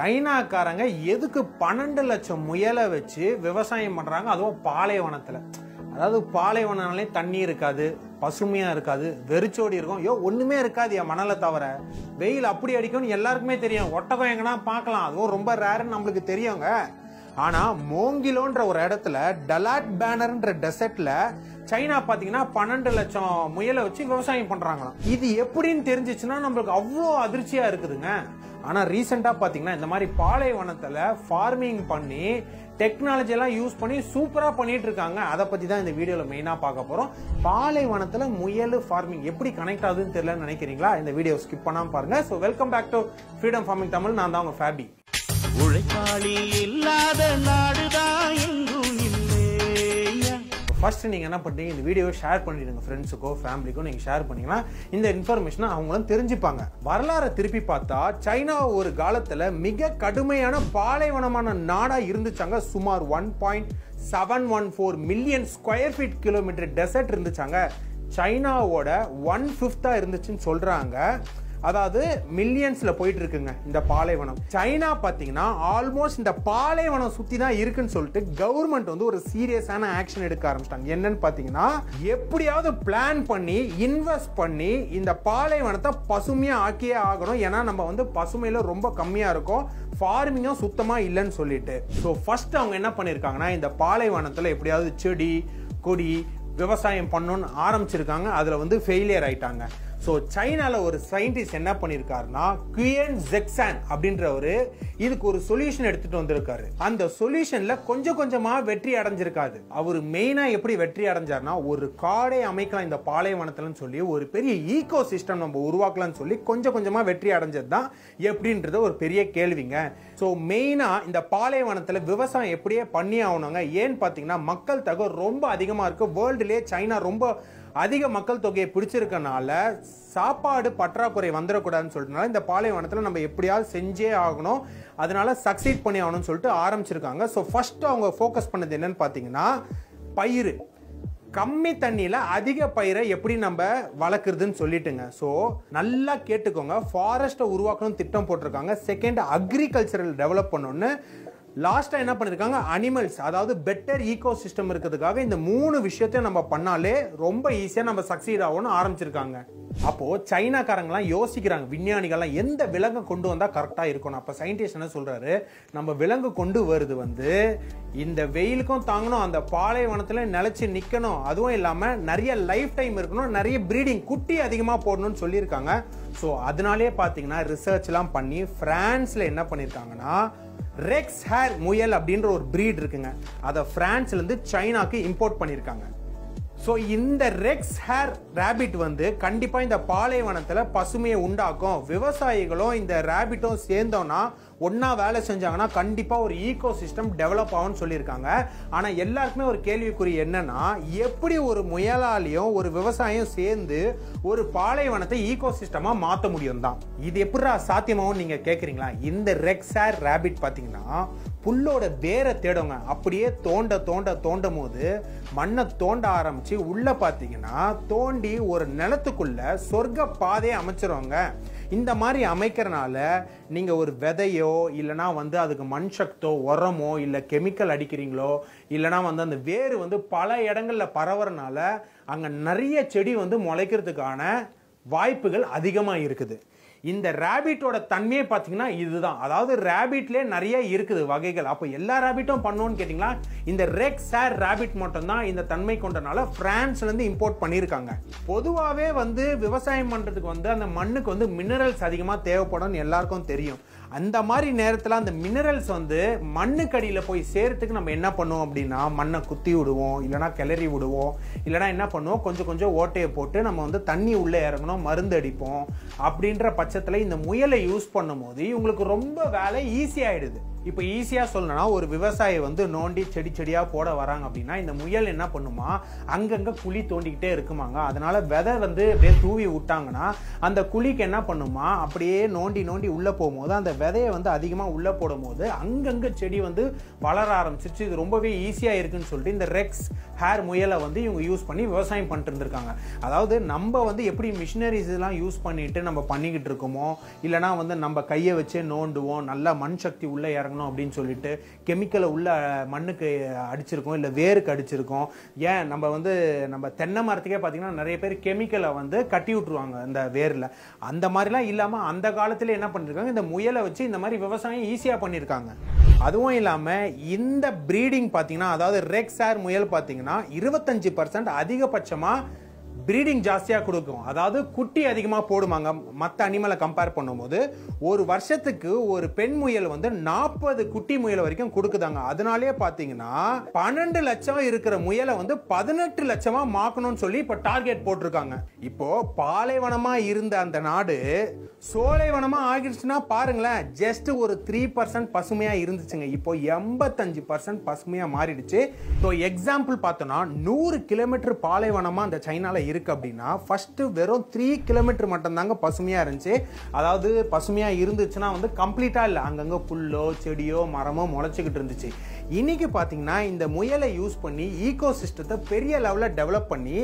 சைனாக்காரங்க எதுக்கு 12 லட்சம் முயலை வச்சு விவசாயம் பண்றாங்க, அதுவும் பாலைவனத்துல. அதாவது பாலைவனாலே தண்ணி இருக்காது, பசுமையா இருக்காது, வெறிச்சோடி இருக்கும். ஒண்ணுமே இருக்காது என் மணலை தவிர. வெயில் அப்படி அடிக்கும்னு எல்லாருக்குமே தெரியும். ஒட்டகம் எங்கன்னா பார்க்கலாம், அதுவும் ரொம்ப ரேர்னு நம்மளுக்கு தெரியுங்க. ஆனா மோங்கிலோன்ற ஒரு இடத்துல டலாட் பேனர்ன்ற டெசர்ட்ல சைனா பாத்தீங்கன்னா 12 லட்சம் முயலை வச்சு விவசாயம் பண்றாங்களாம். இது எப்படின்னு தெரிஞ்சிச்சுன்னா நம்மளுக்கு அவ்வளோ அதிர்ச்சியா இருக்குதுங்க. ஆனா ரீசெண்டா பாத்தீங்கன்னா இந்த மாதிரி பாலைவனத்துல ஃபார்மிங் பண்ணி டெக்னாலஜி எல்லாம் யூஸ் பண்ணி சூப்பரா பண்ணிட்டு இருக்காங்க. அதை பத்தி தான் இந்த வீடியோல மெயினா பார்க்க போறோம். பாலைவனத்துல முயல் ஃபார்மிங் எப்படி கனெக்ட் ஆகுதுன்னு தெரியலன்னு நினைக்கிறீங்களா? இந்த வீடியோ ஸ்கிப் பண்ணாம பாருங்க. So welcome back to freedom farming Tamil. நான் தான் உங்க ஃபேபி. உழைப்பாளி இல்லாத நாடுதான் எங்கும் இல்லையா. ஃபர்ஸ்ட் நீங்க என்ன பண்றீங்க, இந்த வீடியோவை ஷேர் பண்ணிடுங்க ஃப்ரெண்ட்ஸுக்கோ ஃபேமிலிக்கோ. நீங்க ஷேர் பண்ணீங்கன்னா இந்த இன்ஃபர்மேஷனை அவங்களும் தெரிஞ்சுப்பாங்க. வரலாறை திருப்பி பார்த்தா சைனா ஒரு காலத்துல மிக கடுமையான பாலைவனமான நாடா இருந்துச்சாங்க. சுமார் 1.714 million square feet kilometre desert இருந்துச்சாங்க. சைனாவோட 1/5 இருந்துச்சுன்னு சொல்றாங்க. அதாவது மில்லியன்ஸ்ல போயிட்டு இருக்குங்க இந்த பாலைவனம். சைனா பாத்தீங்கன்னா ஆல்மோஸ்ட் இந்த பாலைவனம் சுத்தி தான் இருக்குன்னு சொல்லிட்டு கவர்மெண்ட் வந்து ஒரு சீரியஸான ஆக்ஷன் எடுக்க ஆரம்பிச்சிட்டாங்க. என்னன்னு பாத்தீங்கன்னா, எப்படியாவது பிளான் பண்ணி இன்வெஸ்ட் பண்ணி இந்த பாலைவனத்தை பசுமையா ஆக்கியே ஆகணும். ஏன்னா நம்ம வந்து பசுமையில ரொம்ப கம்மியா இருக்கும், ஃபார்மிங்கும் சுத்தமா இல்லைன்னு சொல்லிட்டு. ஸோ ஃபர்ஸ்ட் அவங்க என்ன பண்ணிருக்காங்கன்னா, இந்த பாலைவனத்துல எப்படியாவது செடி கொடி விவசாயம் பண்ணணும்னு ஆரம்பிச்சிருக்காங்க. அதுல வந்து ஃபெயிலியர் ஆயிட்டாங்க. ஸோ சைனால ஒரு சயின்டிஸ்ட் என்ன பண்ணிருக்காருன்னா, குயன் ஜெக்சான் அப்படின்றவரு இதுக்கு ஒரு சொல்யூஷன் எடுத்துட்டு வந்திருக்காரு. அந்த சொல்யூஷன்ல கொஞ்சம் கொஞ்சமா வெற்றி அடைஞ்சிருக்காது. அவர் மெயினா எப்படி வெற்றி அடைஞ்சார்னா, ஒரு காடை அமைக்கலாம் இந்த பாலைவனத்துலன்னு சொல்லி ஒரு பெரிய ஈகோ சிஸ்டம் நம்ம உருவாக்கலாம்னு சொல்லி கொஞ்சம் கொஞ்சமா வெற்றி அடைஞ்சது தான் எப்படின்றது ஒரு பெரிய கேள்விங்க. ஸோ மெயினா இந்த பாலைவனத்துல விவசாயம் எப்படியே பண்ணி ஆகணுங்க. ஏன்னு பாத்தீங்கன்னா மக்கள் தொகை ரொம்ப அதிகமா இருக்கு. வேர்ல்டுலயே சைனா ரொம்ப அதிக மக்கள் தொகையை பிடிச்சிருக்கனால சாப்பாடு பற்றாக்குறை வந்துடக்கூடாதுன்னு சொல்லிட்டு இந்த பாலைவனத்தில் நம்ம எப்படியாவது செஞ்சே ஆகணும், அதனால சக்சீட் பண்ணி ஆகணும்னு சொல்லிட்டு ஆரம்பிச்சிருக்காங்க. ஸோ ஃபர்ஸ்ட் அவங்க ஃபோக்கஸ் பண்ணது என்னன்னு பார்த்தீங்கன்னா, பயிர். கம்மி தண்ணியில அதிக பயிரை எப்படி நம்ம வளர்க்குறதுன்னு சொல்லிட்டுங்க. ஸோ நல்லா கேட்டுக்கோங்க, ஃபாரஸ்ட்டை உருவாக்கணும் திட்டம் போட்டிருக்காங்க. செகண்ட், அக்ரிகல்ச்சரல் டெவலப் பண்ணணும்னு. லாஸ்டா என்ன பண்ணிருக்காங்க, அனிமல்ஸ், அதாவது பெட்டர் ஈகோ சிஸ்டம் இருக்கிறதுக்காக இந்த 3 விஷயத்தையும் நம்ம பண்ணாலே ரொம்ப ஈஸியா நம்ம சக்சீட் ஆகும்னு ஆரம்பிச்சிருக்காங்க. அப்போ சைனாக்காரங்களாம் யோசிக்கிறாங்க, விஞ்ஞானிகள்லாம் எந்த விலங்கு கொண்டு வந்தா கரெக்டா இருக்கணும். அப்ப சயின்டிஸ்ட் என்ன சொல்றாரு, நம்ம விலங்கு கொண்டு வருது வந்து இந்த வெயிலுக்கும் தாங்கணும், அந்த பாலைவனத்துல நிலைச்சு நிக்கணும், அதுவும் இல்லாம நிறைய லைஃப் டைம் இருக்கணும், நிறைய பிரீடிங் குட்டி அதிகமா போடணும்னு சொல்லியிருக்காங்க. ஸோ அதனாலே பாத்தீங்கன்னா ரிசர்ச் எல்லாம் பண்ணி பிரான்ஸ்ல என்ன பண்ணிருக்காங்கன்னா, ரெக்ஸ் ஹேர் முயல் அப்படின்ற ஒரு பிரீட் இருக்குங்க. அதை பிரான்ஸ்ல இருந்து சைனாக்கு இம்போர்ட் பண்ணிருக்காங்க. ஸோ இந்த ரெக்ஸ் ஹேர் ரேபிட் வந்து கண்டிப்பா இந்த பாலைவனத்துல பசுமையை உண்டாக்கும். விவசாயிகளும் இந்த ரேபிட்டும் சேர்ந்தோம்னா ஒன்னா வேலை செஞ்சாங்கன்னா கண்டிப்பா ஒரு ஈகோ சிஸ்டம் டெவலப் ஆகும்னு சொல்லியிருக்காங்க. ஆனா எல்லாருக்குமே ஒரு கேள்விக்குறி என்னன்னா, எப்படி ஒரு முயலாலையும் ஒரு விவசாயம் சேர்ந்து ஒரு பாலைவனத்தை ஈகோ சிஸ்டமா மாற்ற முடியும் தான். இது எப்படி சாத்தியமாகும் நீங்க கேக்குறீங்களா? இந்த ரெக்ஸ் ஹேர் ரேபிட் பாத்தீங்கன்னா புல்லோட வேரை தேடுங்க. அப்படியே தோண்ட தோண்ட தோண்டும் போது மண்ணை தோண்ட ஆரம்பிச்சு உள்ள பாத்தீங்கன்னா தோண்டி ஒரு நிலத்துக்குள்ள சொர்க்க பாதையை அமைச்சிருவாங்க. இந்த மாதிரி அமைக்கிறனால நீங்க ஒரு விதையோ இல்லைனா வந்து அதுக்கு மண் சக்தோ உரமோ இல்லை கெமிக்கல் அடிக்கிறீங்களோ இல்லைனா வந்து அந்த வேறு வந்து பல இடங்கள்ல பரவறனால அங்க நிறைய செடி வந்து முளைக்கிறதுக்கான வாய்ப்புகள் அதிகமா இருக்குது. இந்த ரேபிட்டோட தன்மையை பார்த்தீங்கன்னா இதுதான். அதாவது ரேபிட்லேயே நிறைய இருக்குது வகைகள். அப்போ எல்லா ரேபிட்டும் பண்ணணும்னு கேட்டிங்களா, இந்த ரெக்ஸ் ஹேர் ரேபிட் மட்டும் தான் இந்த தன்மை கொண்டனால பிரான்ஸ்லேருந்து இம்போர்ட் பண்ணியிருக்காங்க. பொதுவாகவே வந்து விவசாயம் பண்ணுறதுக்கு வந்து அந்த மண்ணுக்கு வந்து மினரல்ஸ் அதிகமாக தேவைப்படும்னு எல்லாருக்கும் தெரியும். அந்த மாதிரி நேரத்தில் அந்த மினரல்ஸ் வந்து மண்ணுக்கடியில் போய் சேர்த்துக்கு நம்ம என்ன பண்ணுவோம் அப்படின்னா, மண்ணை குத்தி விடுவோம், இல்லைனா கிளறி விடுவோம், இல்லைனா என்ன பண்ணுவோம், கொஞ்சம் கொஞ்சம் ஓட்டையை போட்டு நம்ம வந்து தண்ணி உள்ளே இறங்கணும், மருந்து அடிப்போம். அப்படின்ற பட்சத்தில் இந்த முயலை யூஸ் பண்ணும் போது இவங்களுக்கு ரொம்ப வேலை ஈஸி ஆயிடுது. இப்போ ஈஸியாக சொல்லணும்னா ஒரு விவசாயி வந்து நோண்டி செடி செடியாக போட வராங்க அப்படின்னா இந்த முயல் என்ன பண்ணுமா, அங்கங்கே குழி தோண்டிக்கிட்டே இருக்குமாங்க. அதனால விதை வந்து அப்படியே தூவி விட்டாங்கன்னா அந்த குழிக்கு என்ன பண்ணுமா, அப்படியே நோண்டி நோண்டி உள்ளே போகும்போது அந்த விதையை வந்து அதிகமாக உள்ளே போடும் போது அங்கங்கே செடி வந்து வளர ஆரம்பிச்சிருச்சு. இது ரொம்பவே ஈஸியாக இருக்குன்னு சொல்லிட்டு இந்த ரெக்ஸ் ஹேர் முயலை வந்து இவங்க யூஸ் பண்ணி விவசாயம் பண்ணிட்டு இருந்திருக்காங்க. அதாவது நம்ம வந்து எப்படி மிஷினரிஸ் எல்லாம் யூஸ் பண்ணிட்டு நம்ம பண்ணிக்கிட்டு இருக்கோமோ, இல்லைனா வந்து நம்ம கையை வச்சு நோண்டுவோம், நல்லா மண் சக்தி உள்ளே இறங்கணும் அப்படின்னு சொல்லிட்டு கெமிக்கலை உள்ள மண்ணுக்கு அடிச்சிருக்கோம், இல்லை வேருக்கு அடிச்சிருக்கோம். ஏன் நம்ம தென்னை மரத்துக்கே பார்த்தீங்கன்னா நிறைய பேர் கெமிக்கலை வந்து கட்டி விட்டுருவாங்க இந்த வேரில். அந்த மாதிரிலாம் இல்லாமல் அந்த காலத்தில் என்ன பண்ணியிருக்காங்க, இந்த முயலை வச்சு இந்த மாதிரி விவசாயம் ஈஸியாக பண்ணியிருக்காங்க. அதுவும் இல்லாமல் இந்த ப்ரீடிங் பார்த்தீங்கன்னா, அதாவது ரெக்ஸ் ஹேர் முயல் பார்த்தீங்கன்னா 25% அதிகபட்சமாக ப்ரீடிங் ஜாஸ்தியாக கொடுக்கும். அதாவது குட்டி அதிகமாக போடுவாங்க. மற்ற அனிமலை கம்பேர் பண்ணும்போது ஒரு வருஷத்துக்கு ஒரு பெண் முயல் வந்து 40 குட்டி முயல் வரைக்கும் கொடுக்குதாங்க. அதனாலே பார்த்தீங்கன்னா 12 லட்சம் இருக்கிற முயலை வந்து 18 லட்சமா மாக்கணும்னு சொல்லி இப்போ டார்கெட் போட்டிருக்காங்க. இப்போ பாலைவனமா இருந்த அந்த நாடு சோலைவனமா ஆகிடுச்சுன்னா பாருங்களேன், ஜஸ்ட் ஒரு 3% பசுமையா இருந்துச்சுங்க. இப்போ 85% பசுமையா மாறிடுச்சு. இப்போ எக்ஸாம்பிள் பார்த்தோம்னா 100 கிலோமீட்டர் பாலைவனமா அந்த சைனால இருக்கு அப்படின்னா ஃபர்ஸ்ட் வெறும் 3 கிலோமீட்டர் மட்டும் தாங்க பசுமையா இருந்துச்சு. அதாவது பசுமையா இருந்துச்சுன்னா வந்து கம்ப்ளீட்டா இல்லை, அங்கங்க புல்லோ செடியோ மரமோ முளைச்சிக்கிட்டு இருந்துச்சு. இன்னைக்கு பாத்தீங்கன்னா இந்த முயலை யூஸ் பண்ணி ஈகோ சிஸ்டத்தை பெரிய லெவல்ல டெவலப் பண்ணி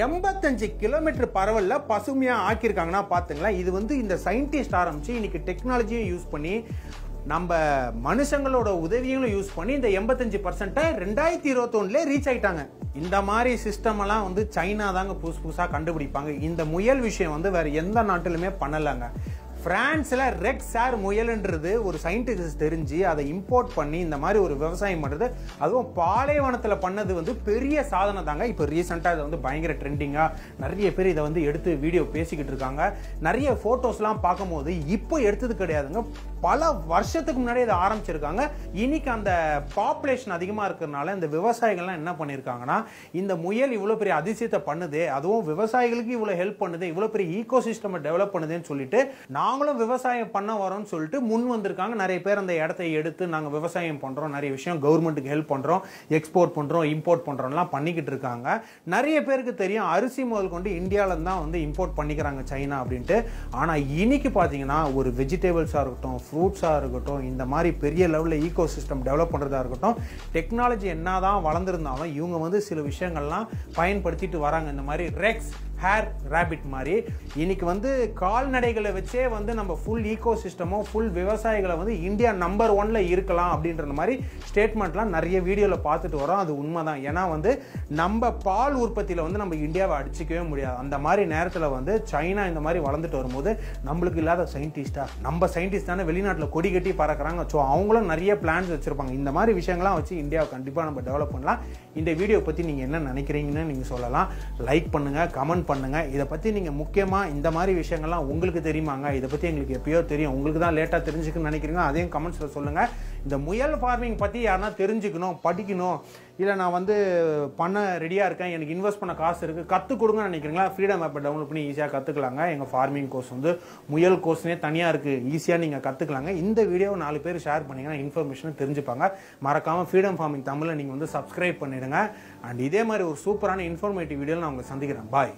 85 கிலோமீட்டர் பரவல்ல பசுமையா ஆக்கியிருக்காங்கன்னா பாத்துங்களா. இது வந்து இந்த சயின்டிஸ்ட் ஆரம்பிச்சு இன்னைக்கு டெக்னாலஜியை யூஸ் பண்ணி நம்ம மனுஷங்களோட உதவியும் யூஸ் பண்ணி இந்த 85% 2021 ரீச் ஆயிட்டாங்க. இந்த மாதிரி சிஸ்டம் எல்லாம் வந்து சைனா தாங்க புதுசா கண்டுபிடிப்பாங்க. இந்த முயல் விஷயம் வந்து வேற எந்த நாட்டிலுமே பண்ணலாங்க. பிரான்ஸ்ல ரெக்ஸ் ஹேர் முயல்ன்றது ஒரு சயின்டிஸ்ட் தெரிஞ்சு அதை இம்போர்ட் பண்ணி இந்த மாதிரி ஒரு விவசாயம் பண்றது, அதுவும் பாலைவனத்துல பண்ணது வந்து பெரிய சாதனை தாங்க. இப்போ ரீசெண்டா இதை வந்து பயங்கர ட்ரெண்டிங்கா நிறைய பேர் இதை வந்து எடுத்து வீடியோ பேசிக்கிட்டு இருக்காங்க. நிறைய போட்டோஸ்லாம் பார்க்கும்போது இப்போ எடுத்தது கிடையாதுங்க, பல வருஷத்துக்கு முன்னாடி இதை ஆரம்பிச்சிருக்காங்க. இன்னைக்கு அந்த பாப்புலேஷன் அதிகமா இருக்கிறதுனால இந்த விவசாயிகள்லாம் என்ன பண்ணிருக்காங்கன்னா, இந்த முயல் இவ்வளவு பெரிய அதிசயத்தை பண்ணுது, அதுவும் விவசாயிகளுக்கு இவ்வளவு ஹெல்ப் பண்ணுது, இவ்வளவு பெரிய ஈகோ சிஸ்டம் டெவலப் பண்ணுதுன்னு சொல்லிட்டு நாங்களும் விவசாயம் பண்ண வரோம்னு சொல்லிட்டு முன் வந்திருக்காங்க. நிறைய பேர் அந்த இடத்தை எடுத்து நாங்கள் விவசாயம் பண்றோம், நிறைய விஷயம் கவர்மெண்ட்டுக்கு ஹெல்ப் பண்றோம், எக்ஸ்போர்ட் பண்றோம், இம்போர்ட் பண்றோம்லாம் பண்ணிக்கிட்டு இருக்காங்க. நிறைய பேருக்கு தெரியும் அரிசி முதல் கொண்டு இந்தியாவில தான் வந்து இம்போர்ட் பண்ணிக்கிறாங்க சைனா அப்படின்ட்டு. ஆனா இன்னைக்கு பாத்தீங்கன்னா ஒரு வெஜிடபிள்ஸா இருக்கட்டும், ஃப்ரூட்ஸா இருக்கட்டும், இந்த மாதிரி பெரிய லெவலில் ஈகோ சிஸ்டம் டெவலப் பண்றதா இருக்கட்டும், டெக்னாலஜி என்னதான் வளர்ந்துருந்தாலும் இவங்க வந்து சில விஷயங்கள்லாம் பயன்படுத்திட்டு வராங்க. இந்த மாதிரி ரெக்ஸ் ஹேர் ரேபிட் மாதிரி இன்னைக்கு வந்து கால்நடைகளை வச்சே வந்து நம்ம ஃபுல் ஈகோ சிஸ்டமோ ஃபுல் விவசாயிகளை வந்து இந்தியா நம்பர் 1ல இருக்கலாம் அப்படின்ற மாதிரி ஸ்டேட்மெண்ட்லாம் நிறைய வீடியோவில் பார்த்துட்டு வரோம். அது உண்மைதான். ஏன்னா வந்து நம்ம பால் உற்பத்தியில் வந்து நம்ம இந்தியாவை அடிச்சிக்கவே முடியாது. அந்த மாதிரி நேரத்தில் வந்து சைனா இந்த மாதிரி வளர்ந்துட்டு வரும்போது நம்மளுக்கு இல்லாத சயின்டிஸ்டா, நம்ம சயின்டிஸ்ட் தானே வெளிநாட்டில் கொடி கட்டி பறக்கிறாங்க. ஸோ அவங்களும் நிறைய பிளான்ஸ் வச்சிருப்பாங்க. இந்த மாதிரி விஷயங்கள்லாம் வச்சு இந்தியாவை கண்டிப்பாக நம்ம டெவலப் பண்ணலாம். இந்த வீடியோ பற்றி நீங்கள் என்ன நினைக்கிறீங்கன்னு நீங்கள் சொல்லலாம். லைக் பண்ணுங்க, கமெண்ட் பண்ணுங்க. இதை பற்றி நீங்கள் முக்கியமாக இந்த மாதிரி விஷயங்கள்லாம் உங்களுக்கு தெரியுமாங்க, இதை பற்றி எங்களுக்கு எப்பயோ தெரியும், உங்களுக்கு தான் லேட்டாக தெரிஞ்சுக்கணும்னு நினைக்கிறீங்க, அதையும் கமெண்ட்ஸில் சொல்லுங்கள். இந்த முயல் ஃபார்மிங் பற்றி யாருன்னா தெரிஞ்சுக்கணும், படிக்கணும், இல்லை நான் வந்து பண்ண ரெடியாக இருக்கேன், எனக்கு இன்வெஸ்ட் பண்ண காசு இருக்குது, கற்றுக் கொடுங்கன்னு நினைக்கிறீங்களா, ஃப்ரீடம் ஆப்பை டவுன்லோட் பண்ணி ஈஸியாக கற்றுக்கலாங்க. எங்கள் ஃபார்மிங் கோர்ஸ் வந்து முயல் கோர்ஸ்னே தனியாக இருக்குது, ஈஸியாக நீங்கள் கற்றுக்கலாங்க. இந்த வீடியோவை 4 பேர் ஷேர் பண்ணிங்கன்னா இன்ஃபர்மேஷனை தெரிஞ்சுப்பாங்க. மறக்காமல் ஃப்ரீடம் ஃபார்மிங் தமிழில் நீங்கள் வந்து சப்ஸ்கிரைப் பண்ணிடுங்க. அண்ட் இதே மாதிரி ஒரு சூப்பரான இன்ஃபர்மேட்டிவ் வீடியோவில் நான் உங்களை சந்திக்கிறேன். பாய்.